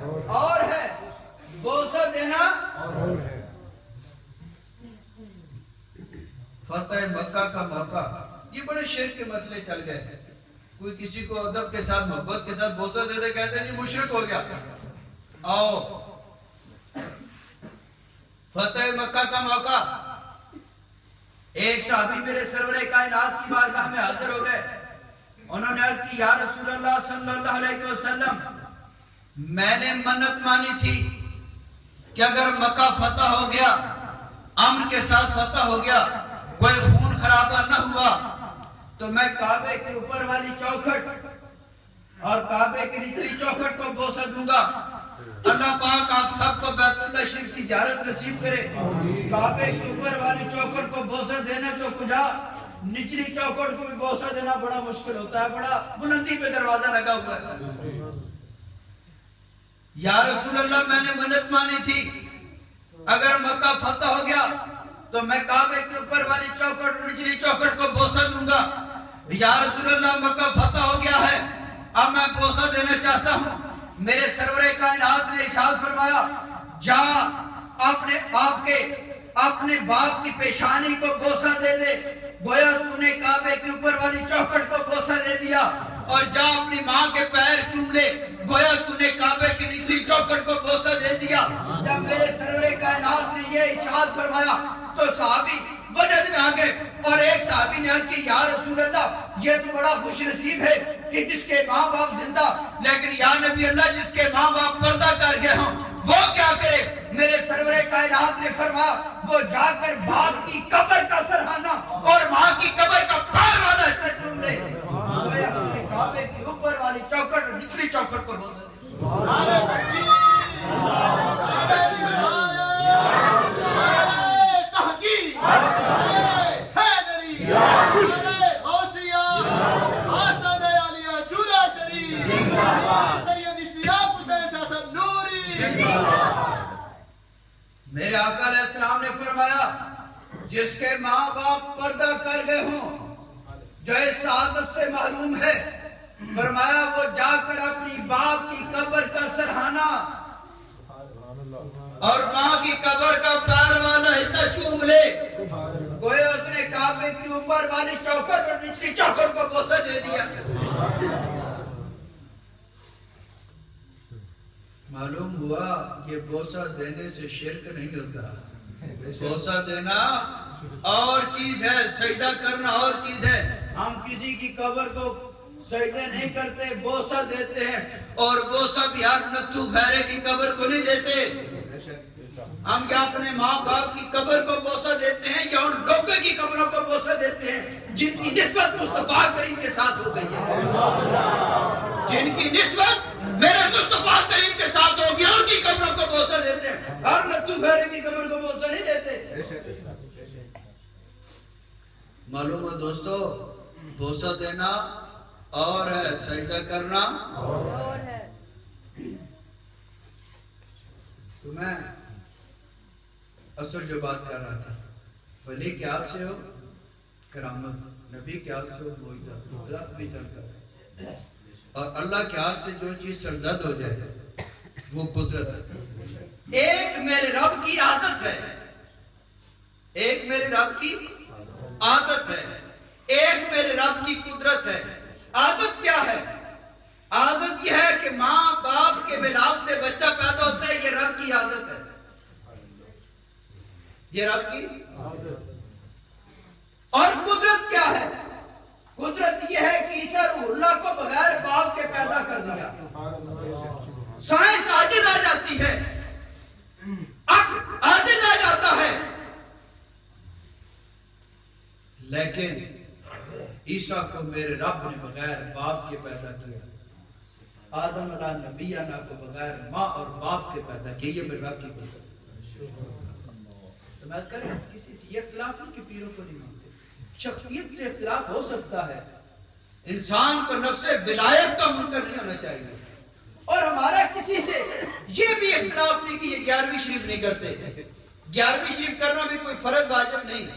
[SPEAKER 1] اور ہے بوسہ دینا فتح مکہ کا موقع. یہ بڑے شرک کے مسئلے چل گئے. کوئی کسی کو ادب کے ساتھ محبت کے ساتھ بوسہ دے دے کہتے ہیں جی مشرک ہو گیا. آؤ فتح مکہ کا موقع. ایک صحابی میرے سرور کائنات کی بارگاہ میں حاضر ہو گئے. انہوں نے عرض کی یا رسول اللہ صلی اللہ علیہ وسلم میں نے منت مانی تھی کہ اگر مکہ فتح ہو گیا, امن کے ساتھ فتح ہو گیا, کوئی خون خرابہ نہ ہوا تو میں کعبے کے اوپر والی چوکھٹ اور کعبے کی نچلی چوکھٹ کو بوسہ دوں گا. اللہ پاک آپ سب کو بیت اللہ شریف کی زیارت نصیب کرے. کعبے کے اوپر والی چوکھٹ کو بوسہ دینا تو کجا, نچلی چوکھٹ کو بھی بوسہ دینا بڑا مشکل ہوتا ہے. بڑا بلندی پہ دروازہ لگا ہوا ہے. یا رسول اللہ میں نے منت مانی تھی اگر مکہ فتح ہو گیا تو میں کعبے کے اوپر والی چوکھٹ نچلی چوکھٹ کو بوسہ دوں گا. یا رسول اللہ مکہ فتح ہو گیا ہے, اب میں بوسہ دینا چاہتا ہوں. میرے سرور کائنات نے ارشاد فرمایا جا اپنے باپ کی پیشانی کو بوسہ دے دے. گویا تو نے کعبے کے اوپر والی چوکھٹ کو بوسہ دے دیا. اور جا اپنی ماں کے پیر چوم لے. گویا تو نے کعبے کی نچلی چوکھٹ کو بوسہ دے دیا. جب میرے سرور کائنات نے یہ ارشاد فرمایا تو صحابی وجد میں آ گئے اور ایک صحابی نے عرض کی یا رسول اللہ یہ تو بڑا خوش نصیب ہے کہ جس کے ماں باپ زندہ, لیکن یا نبی اللہ جس کے ماں باپ پردہ کر گئے ہوں وہ کیا کرے. میرے سرور کائنات نے فرمایا وہ جا کر باپ کی قبر کا سرہانہ اور ماں کی قبر کا پیر والا حصہ چوم لے. اپنے کعبے کے اوپر والی چوکھٹ اور نچلی چوکھٹ کو بوسہ دے. میرے آقا علیہ السلام نے فرمایا جس کے ماں باپ پردہ کر گئے ہوں جو اس سعادت سے معلوم ہے, فرمایا وہ جا کر اپنی باپ کی قبر کا سرہانہ اور ماں کی قبر کا پیر والا حصہ چوم لے. گویا اس نے کعبے کی اوپر والی چوکھٹ اور نچلی چوکھٹ کو بوسہ دے دیا. معلوم ہوا یہ بوسہ دینے سے شرک نہیں ہوتا. بوسہ دینا اور چیز ہے, سجدہ کرنا اور چیز ہے. ہم کسی کی قبر کو سجدہ نہیں کرتے, بوسہ دیتے ہیں. اور بوسہ بھی ہر نتھو خیرے کی قبر کو نہیں دیتے. ہم کیا اپنے ماں باپ کی قبر کو بوسہ دیتے ہیں یا ان لوگوں کی قبروں کو بوسہ دیتے ہیں جن کی نسبت مصطفیٰ کریم کے ساتھ ہو گئی ہے, جن کی نسبت میرے مصطفیٰ کریم کے ساتھ ہوگی, ان کی قبروں کو بوسہ دیتے ہیں. ہر نتھو خیرے کی قبر کو بوسہ نہیں دیتے. معلوم ہے دوستو, بوسہ دینا اور ہے, سجدہ کرنا
[SPEAKER 2] اور ہے.
[SPEAKER 1] تو میں اصل جو بات کر رہا تھا, ولی کے ہاتھ سے ہو کرامت, نبی کے ہاتھ سے ہو معجزہ, درخت بھی چل کر, اور اللہ کے ہاتھ سے جو چیز سرزد ہو جائے وہ قدرت ہے. ایک میرے رب کی عادت ہے, ایک میرے رب کی عادت ہے, ایک میرے رب کی قدرت ہے. عادت کیا ہے؟ عادت یہ ہے کہ ماں باپ کے ملاپ سے بچہ پیدا ہوتا ہے, یہ رب کی عادت ہے. یہ رب کی. اور قدرت کیا ہے؟ قدرت یہ ہے کہ عیسیٰ روح اللہ کو بغیر باپ کے پیدا کر دیا. سائنس عاجز آ جاتی ہے, عقل عاجز آ جاتا ہے, لیکن عیسیٰ کو میرے رب نے بغیر باپ کے پیدا کیا. آدم علیہ نبینا کو بغیر ماں اور باپ کے پیدا کیا. یہ میرے رب کی قدرت. تو میں کریں کسی سے یہ اختلاف نہیں کہ پیروں کو نہیں مانتے, شخصیت سے اختلاف ہو سکتا ہے. انسان کو نفس ولایت کا منکر نہیں ہونا چاہیے. اور ہمارا کسی سے یہ بھی اختلاف نہیں کہ یہ 11ویں شریف نہیں کرتے. 11ویں شریف کرنا بھی کوئی فرض واجب نہیں,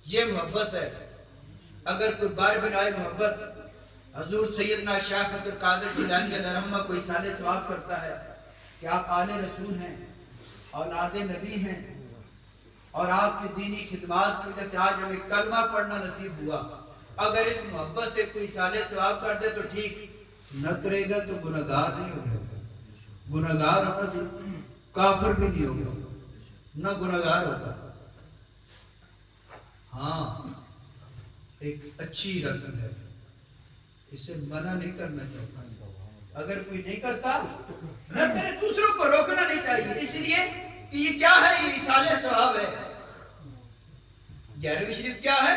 [SPEAKER 1] یہ محبت ہے. اگر کوئی بار بنائے محبت حضور سیدنا شیخ عبد القادر جیلانی علیہ رحمہ کو اصالہ ثواب کرتا ہے, کہ آپ آل رسول ہیں، اولاد نبی ہیں، اور آپ کی دینی خدمات کی وجہ سے آج ہمیں کلمہ پڑھنا نصیب ہوا. اگر اس محبت سے کوئی سالے ثواب کر دے تو ٹھیک، نہ کرے گا تو گناہگار نہیں ہوگا. گناہگار ہوگا تو کافر بھی نہیں ہوگا، نہ گناہگار ہوگا. ہاں ایک اچھی رسم ہے، اسے منع نہیں کرنا چاہتا. اگر کوئی نہیں کرتا نہ کرے، دوسروں کو روکنا نہیں چاہیے، اس لیے کہ یہ کیا ہے؟ یہ ایصال ثواب ہے. 11ویں شریف کیا ہے؟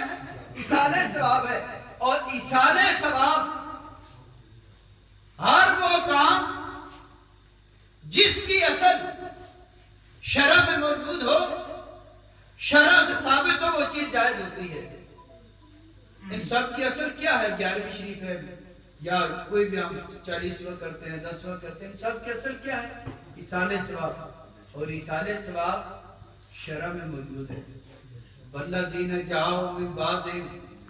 [SPEAKER 1] ایصال ثواب ہے. اور ایصال ثواب ہر وہ کام جس کی اصل شرع میں موجود ہو، شرع سے ثابت ہو، وہ چیز جائز ہوتی ہے. ان سب کی اصل کیا ہے؟ 11ویں شریف ہے یا کوئی بھی ہم 40واں کرتے ہیں، 10واں کرتے ہیں، ان سب کی اصل کیا ہے؟ ایصال ثواب. اور ایصال ثواب شرع میں موجود ہے. والذین جاءوا من بعدہم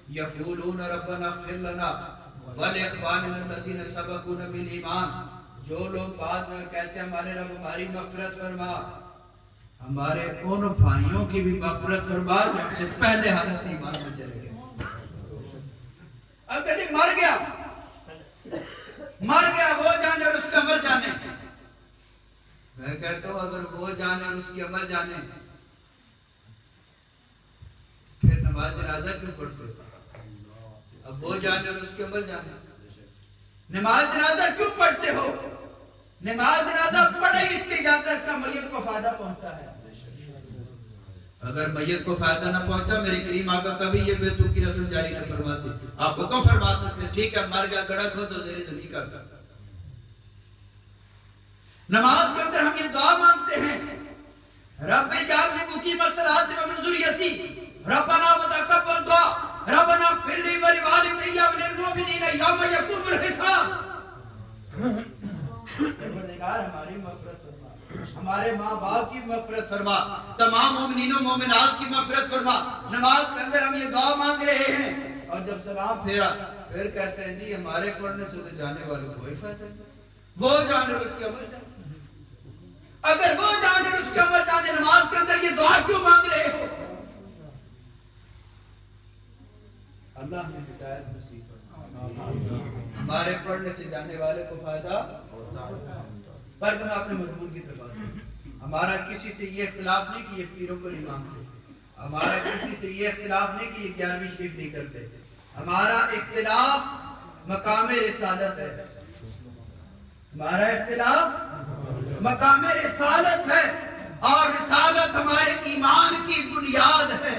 [SPEAKER 1] یقولون ربنا اغفر لنا ولاخواننا الذین سبقونا بالایمان. جو لوگ بعد میں کہتے ہیں ہمارے رب ہماری مغفرت فرما، ہمارے ان بھائیوں کی بھی مغفرت فرما جو ہم سے پہلے حالت ایمان میں چلے گئے. اب کہتے مر گیا وہ جانے اور اس کا عمل جانے. میں کہتا ہوں اگر وہ جانے اور اس کی عمل جانے پھر نماز جنازہ کیوں پڑھتے ہو؟ اب وہ جانے اور اس کے عمل جانے، نماز جنازہ کیوں پڑھتے ہو؟ نماز جنازہ پڑھے اس لیے جاتا ہے اس کا میت کو فائدہ پہنچتا ہے. اگر میت کو فائدہ نہ پہنچا میرے کریم آقا کبھی یہ بیتو کی رسم جاری نہ فرماتے. آپ حکم فرما سکتے ٹھیک ہے مر گیا گڑک ہو تو زیر زمین کا. نماز کے اندر ہم یہ دعا مانگتے ہیں رب اجعلنی مقیم الصلاۃ ومن ذریتی ربنا وتقبل دعا ربنا اغفر لی ولوالدی وللمؤمنین یوم یقوم الحساب. پروردگار ہماری مغفرت فرما، ہمارے ماں باپ کی مغفرت فرما، تمام مومنین و مومنات کی مغفرت فرما. نماز کے اندر ہم یہ دعا مانگ رہے ہیں اور جب سلام پھیرا پھر کہتے ہیں جی ہمارے پڑھنے سے تو جانے والے کوئی فائدہ نہیں، وہ جانے اور اس کے عمل جانے. اگر وہ جانے اور اس کے عمل جانے نماز کے اندر یہ دعا کیوں مانگ رہے ہو؟ اللہ نے ہدایت نصیب فرمائی. ہمارے پڑھنے سے جانے والے کو فائدہ پر ہم اپنے مضمون کی طرف آتے ہیں. ہمارا کسی سے یہ اختلاف نہیں کہ یہ پیروں کو نہیں مانگتے، ہمارا کسی سے یہ اختلاف نہیں کہ یہ 11ویں شریف نہیں کرتے. ہمارا اختلاف مقام رسالت ہے. ہمارا اختلاف مقام رسالت ہے اور رسالت ہمارے ایمان کی بنیاد ہے.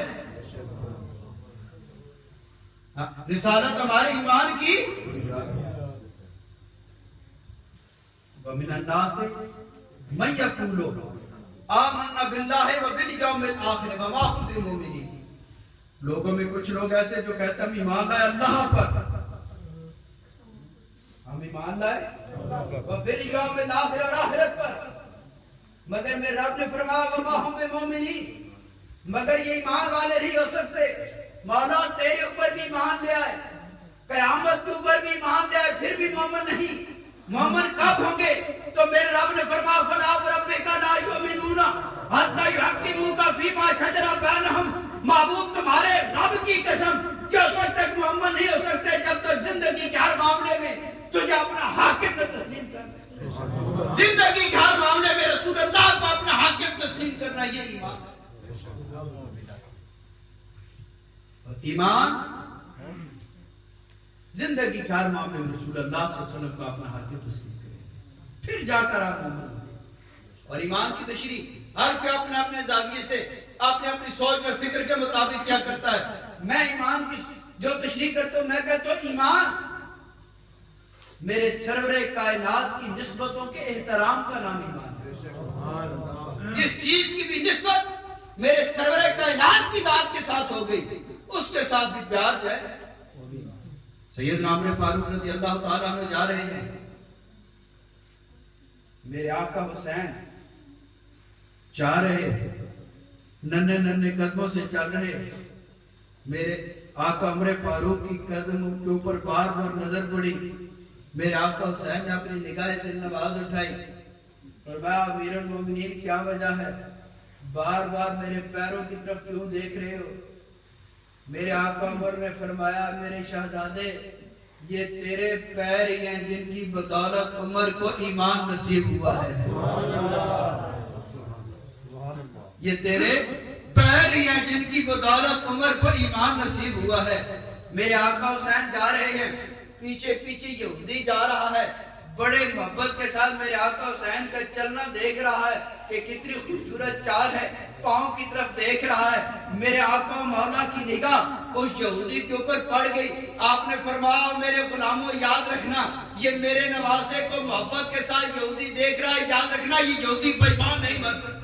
[SPEAKER 1] رسالت ہمارے ایمان کی وَمِنَ النَّاسِ مَن يَقُولُ آمَنَّا بِاللَّهِ وَبِالْيَوْمِ الْآخِرِ وَمَا هُمْ بِمُؤْمِنِينَ. لوگوں میں کچھ لوگ ایسے جو کہتے ہیں ہم ایمان لائے اللہ پر، ہم ایمان لائے وَبِالْيَوْمِ الْآخِرِ اور آخرت پر، مگر میرے رب نے فرمایا وَمَا هُمْ بِمُؤْمِنِينَ، مگر یہ ایمان والے نہیں ہو سکتے. مولا تیرے اوپر بھی ایمان لے آئے، قیامت کے اوپر بھی ایمان لے آئے، پھر بھی مومن نہیں. مومن کب ہوں گے؟ تو میرے رب نے فرمایا فَلَا وَرَبِّكَ لَا يُؤْمِنُونَ حَتَّىٰ يُحَكِّمُوكَ فِيمَا شَجَرَ بَيْنَهُمْ. محبوب تمہارے رب کی قسم کہ اس وقت تک مومن نہیں ہو سکتے جب تک زندگی کے ہر معاملے میں تجھے اپنا حاکم نہ تسلیم کرنا. زندگی کے ہر معاملے میں رسول اللہ کو اپنا حاکم تسلیم کرنا یہ ایمان ہے. ایمان زندگی کے ہر معاملے میں رسول اللہ صلی اللہ علیہ وسلم کو اپنا حاکم تسلیم کریں پھر جا کر آپ مومن ہوں گے. اور ایمان کی تشریح ہر کوئی اپنے اپنے زاویے سے اپنے اپنی سوچ میں فکر کے مطابق کیا کرتا ہے. میں ایمان کی جو تشریح کرتا ہوں میں کہتا ہوں ایمان میرے سرور کائنات کی نسبتوں کے احترام کا نام ایمان ہے. جس چیز کی بھی نسبت میرے سرور کائنات کی ذات کے ساتھ ہو گئی اس کے ساتھ بھی پیار جو ہے. سیدنا عمر فاروق رضی اللہ تعالیٰ عنہ جا رہے ہیں، میرے آقا حسین چاہ رہے ننھے ننھے قدموں سے چل رہے. میرے آقا عمر فاروق کی قدموں کے اوپر بار بار نظر پڑی. میرے آقا حسین نے اپنی نگاہ دل نواز اٹھائی. فرمایا امیر المومنین کیا وجہ ہے؟ بار بار میرے پیروں کی طرف کیوں دیکھ رہے ہو؟ میرے آقا عمر نے فرمایا میرے شہزادے یہ تیرے پیر ہی ہیں جن کی بدولت عمر کو ایمان نصیب ہوا ہے۔ یہ تیرے پیر ہی ہیں جن کی بدولت عمر کو ایمان نصیب ہوا ہے۔ میرے آقا حسین جا رہے ہیں، پیچھے پیچھے یہودی جا رہا ہے، بڑے محبت کے ساتھ میرے آقا حسین کا چلنا دیکھ رہا ہے کہ کتنی خوبصورت چال ہے، پاؤں کی طرف دیکھ رہا ہے۔ میرے آقا مولا کی نگاہ اس یہودی کے اوپر پڑ گئی۔ آپ نے فرمایا میرے غلاموں یاد رکھنا، یہ میرے نوازے کو محبت کے ساتھ یہودی دیکھ رہا ہے، یاد رکھنا یہ یہودی بے ایمان نہیں بن سکتا،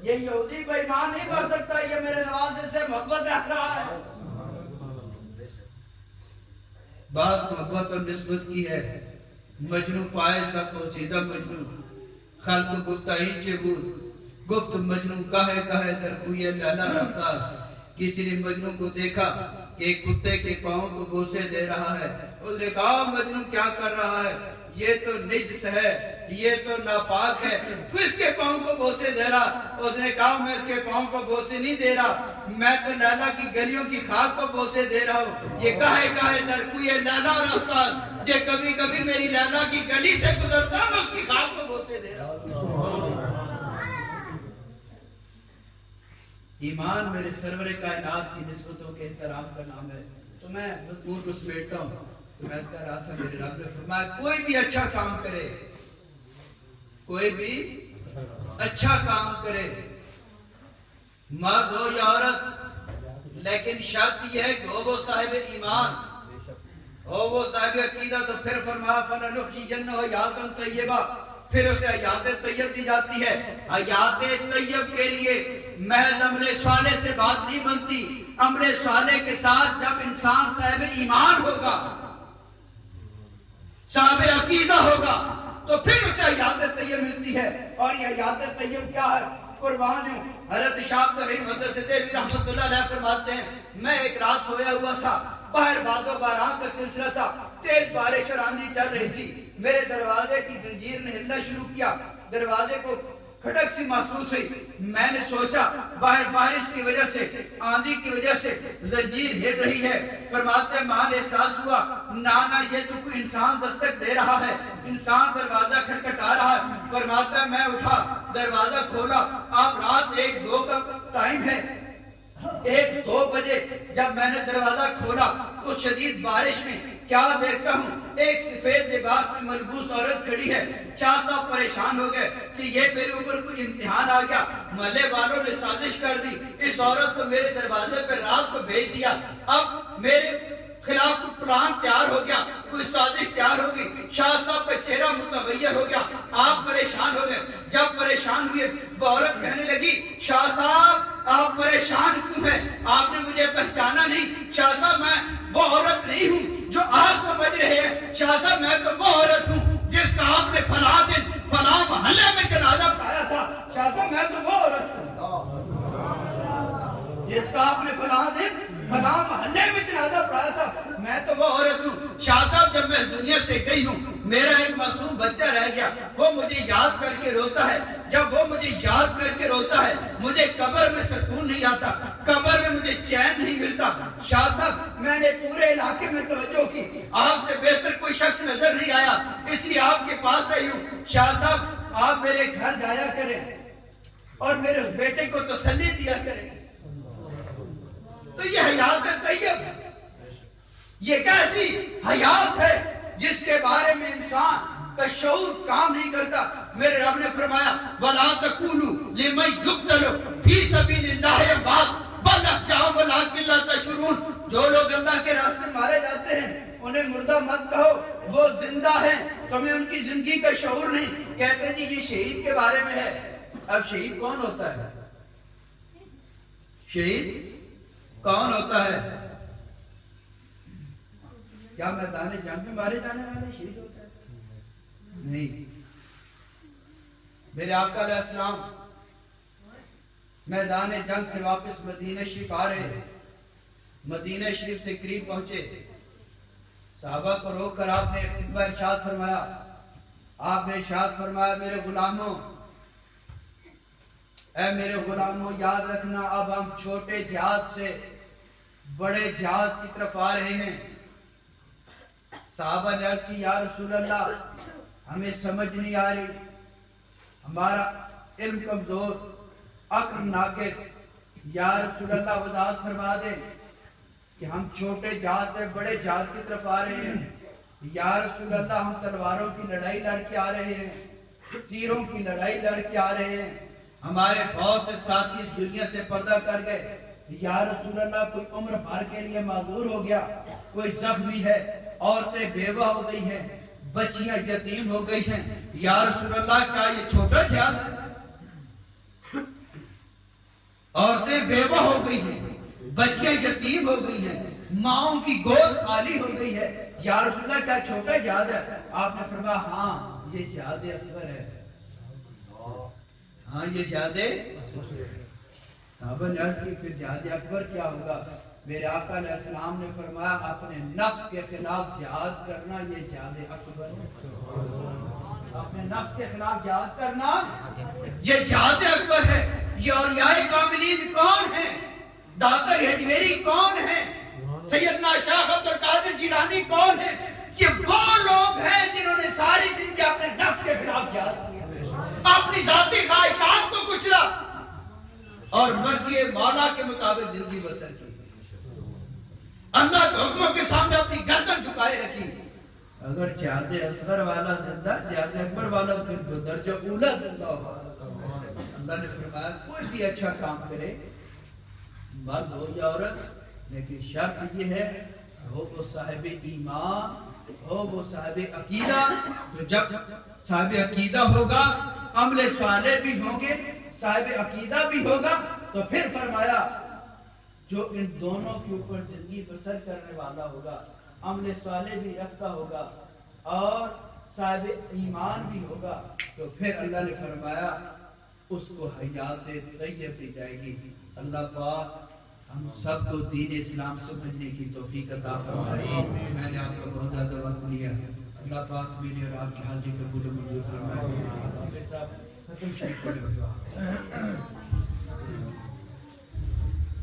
[SPEAKER 1] یہ یہودی بے ایمان نہیں بن سکتا، یہ میرے نوازے سے محبت رکھ رہا ہے۔ بات محبت اور نسبت کی ہے۔ مجنو پائے سب کو سیدھا مجنو خلق گفتائی چبود گفت مجنو کہے در کوئی لالا رفتاس۔ کسی نے مجنو کو دیکھا کہ ایک کتے کے پاؤں کو بوسے دے رہا ہے، اس نے کہا مجنو کیا کر رہا ہے؟ یہ تو نجس ہے، یہ تو ناپاک ہے، کس کے پاؤں کو بوسے دے رہا؟ اس نے کہا میں اس کے پاؤں کو بوسے نہیں دے رہا، میں تو لیلا کی گلیوں کی خاک کو بوسے دے رہا ہوں۔ یہ کہے در کوئی لیلا رفتار، جو کبھی کبھی میری لیلا کی گلی سے گزرتا میں اس کی خاک کو بوسے دے رہا ہوں۔ ایمان میرے سرور کائنات کی نسبتوں کے احترام کا نام ہے۔ تو میں مضمون کو سمیٹتا ہوں، تو میں کہہ رہا تھا میرے رب نے فرمایا کوئی بھی اچھا کام کرے، کوئی بھی اچھا کام کرے، مرد ہو یا عورت، لیکن شرط یہ ہے کہ ہو وہ صاحب ایمان، ہو وہ صاحب عقیدہ۔ تو پھر فرمایا فَلَنُحْيِيَنَّهُ حَيَاةً طَيِّبَةً، پھر اسے حیات طیب دی جاتی ہے۔ حیات طیب کے لیے محض عمل صالح سے بات نہیں بنتی، عمل صالح کے ساتھ جب انسان صاحب ایمان ہوگا، صاحب عقیدہ ہوگا، تو پھر اسے حیات طیب ملتی ہے۔ اور یہ حیات طیب کیا ہے؟ قربان ہوں، حضرت شاہ تبریز حضرت دہلوی رحمۃ اللہ علیہ فرماتے ہیں میں ایک رات سویا ہوا تھا، باہر باد و باران کا سلسلہ تھا، تیز بارش اور آندھی چل رہی تھی، میرے دروازے کی زنجیر نے ہلنا شروع کیا، دروازے کو کھٹک سی محسوس ہوئی، میں نے سوچا باہر بارش کی وجہ سے، آندھی کی وجہ سے زنجیر ہل رہی ہے۔ فرماتے ہیں ماں نے احساس ہوا نانا یہ تو کوئی انسان دستک دے رہا ہے، انسان دروازہ کھٹکھٹا رہا ہے۔ فرماتا ہے میں اٹھا، دروازہ کھولا، آپ رات 1-2 کا ٹائم ہے، 1-2 بجے جب میں نے دروازہ کھولا تو شدید بارش میں کیا دیکھتا ہوں، ایک سفید لباس میں ملبوس عورت کھڑی ہے۔ شاہ صاحب پریشان ہو گئے کہ یہ میرے اوپر کوئی امتحان آ گیا، محلے والوں نے سازش کر دی، اس عورت کو میرے دروازے پر رات کو بھیج دیا، اب میرے خلاف کوئی پلان تیار ہو گیا، کوئی سازش تیار ہوگی۔ شاہ صاحب کا چہرہ متغیر ہو گیا، آپ پریشان ہو گئے۔ جب پریشان ہوئے وہ عورت کہنے لگی شاہ صاحب آپ پریشان کیوں ہیں؟ آپ نے مجھے پہچانا نہیں؟ شاہ صاحب میں وہ عورت نہیں ہوں جو آپ سمجھ رہے ہیں، شاہ صاحب میں تو وہ عورت ہوں جس کا آپ نے فلاں دن فلاں محلے میں جنازہ پڑھایا تھا، شاہ صاحب میں تو وہ عورت ہوں جس کا آپ نے فلاں دن فلاں محلے میں جنازہ پڑھایا تھا، میں تو وہ عورت ہوں۔ شاہ صاحب جب میں دنیا سے گئی ہوں میرا ایک معصوم بچہ رہ گیا، وہ مجھے یاد کر کے روتا ہے، جب وہ مجھے یاد کر کے روتا ہے مجھے قبر میں سکون نہیں آتا، قبر میں مجھے چین نہیں ملتا۔ شاہ صاحب میں نے پورے علاقے میں توجہ کی، آپ سے بہتر کوئی شخص نظر نہیں آیا، اس لیے آپ کے پاس آئی ہوں۔ شاہ صاحب آپ میرے گھر جایا کریں اور میرے اس بیٹے کو تسلی دیا کریں۔ تو یہ حیات طیب، یہ کیسی حیات ہے جس کے بارے میں انسان کا شعور کام نہیں کرتا؟ میرے رب نے فرمایا وَلَا تَقُولُوا لِمَن يُقْتَلُ فِي سَبِيلِ اللَّهِ أَمْوَاتٌ بَلْ أَحْيَاءٌ وَلَٰكِن لَّا تَشْعُرُونَ۔ جو لوگ اللہ کے راستے میں مارے جاتے ہیں انہیں مردہ مت کہو، وہ زندہ ہیں، تمہیں ان کی زندگی کا شعور نہیں۔ کہتے جی یہ شہید کے بارے میں ہے۔ اب شہید کون ہوتا ہے؟ شہید کون ہوتا ہے؟ کیا میدان جنگ میں مارے جانے والے شہید ہوتا ہے؟ نہیں۔ میرے آقا علیہ السلام میدان جنگ سے واپس مدینہ شریف آ رہے، مدینہ شریف سے قریب پہنچے، صحابہ کو روک کر آپ نے خطبہ ارشاد فرمایا
[SPEAKER 4] آپ نے ارشاد فرمایا میرے غلاموں، اے میرے غلاموں یاد رکھنا اب ہم چھوٹے جہاد سے بڑے جہاد کی طرف آ رہے ہیں۔ صحابہ نے عرض کی یا رسول اللہ ہمیں سمجھ نہیں آ رہی، ہمارا علم کمزور، عقل ناقص، یا رسول اللہ وضاحت فرما دیں کہ ہم چھوٹے جہاد سے بڑے جہاد کی طرف آ رہے ہیں۔ یا رسول اللہ ہم تلواروں کی لڑائی لڑ کے آ رہے ہیں، تیروں کی لڑائی لڑ کے آ رہے ہیں، ہمارے بہت سے ساتھی اس دنیا سے پردہ کر گئے۔ یا رسول اللہ کوئی عمر بھر کے لیے معذور ہو گیا، کوئی زخمی ہے، عورتیں بیوہ ہو گئی ہیں، بچیاں یتیم ہو گئی ہیں، یا رسول اللہ کیا یہ چھوٹا جہاد ہے؟ عورتیں بیوہ ہو گئی ہیں، بچیاں یتیم ہو گئی ہیں، ماؤں کی گود خالی ہو گئی ہے، یا رسول اللہ کیا چھوٹا جہاد ہے؟ آپ نے فرمایا ہاں یہ جہاد اصغر ہے، ہاں یہ جہاد صحابہ نے عرض کی پھر جہاد اکبر کیا ہوگا؟ میرے آقا علیہ السلام نے فرمایا اپنے نفس کے خلاف جہاد کرنا یہ جہاد اکبر ہے۔ اپنے نفس کے خلاف جہاد کرنا یہ جہاد اکبر ہے۔ یہ اولیاء کاملین کون ہیں؟ داتا اجمیری کون ہیں؟ سیدنا شیخ عبد القادر جیلانی کون ہیں؟ یہ وہ لوگ ہیں جنہوں نے ساری زندگی اپنے نفس کے خلاف جہاد کیا، اپنی ذاتی خواہشات کو کچلا اور مرضی مولا کے مطابق زندگی بسر کی، اللہ کے حکموں کے سامنے اپنی گردن جھکائے رکھی۔ اگر جہاد اصغر والا زندہ، جہاد اکبر والا پھر درجہ اولا زندہ ہوگا۔ اللہ نے فرمایا کوئی بھی اچھا کام کرے، مرد ہو یا عورت، لیکن شرط یہ ہے ہو وہ صاحب ایمان، ہو وہ صاحب عقیدہ۔ تو جب صاحب عقیدہ ہوگا، عمل صالح بھی ہوں گے، صاحب عقیدہ بھی ہوگا، تو پھر فرمایا جو ان دونوں کے اوپر زندگی بسر کرنے والا ہوگا، عمل صالح بھی رکھتا ہوگا اور صاحب ایمان بھی ہوگا، تو پھر اللہ نے فرمایا اس کو حیات طیب دی جائے گی۔ اللہ پاک ہم سب کو دین اسلام سمجھنے کی توفیق عطا فرمائے۔ میں نے آپ کا بہت زیادہ وقت لیا، اللہ پاک میری اور آپ کی حاضری قبول و منظور فرمائے۔ ختم شریف پڑھیں۔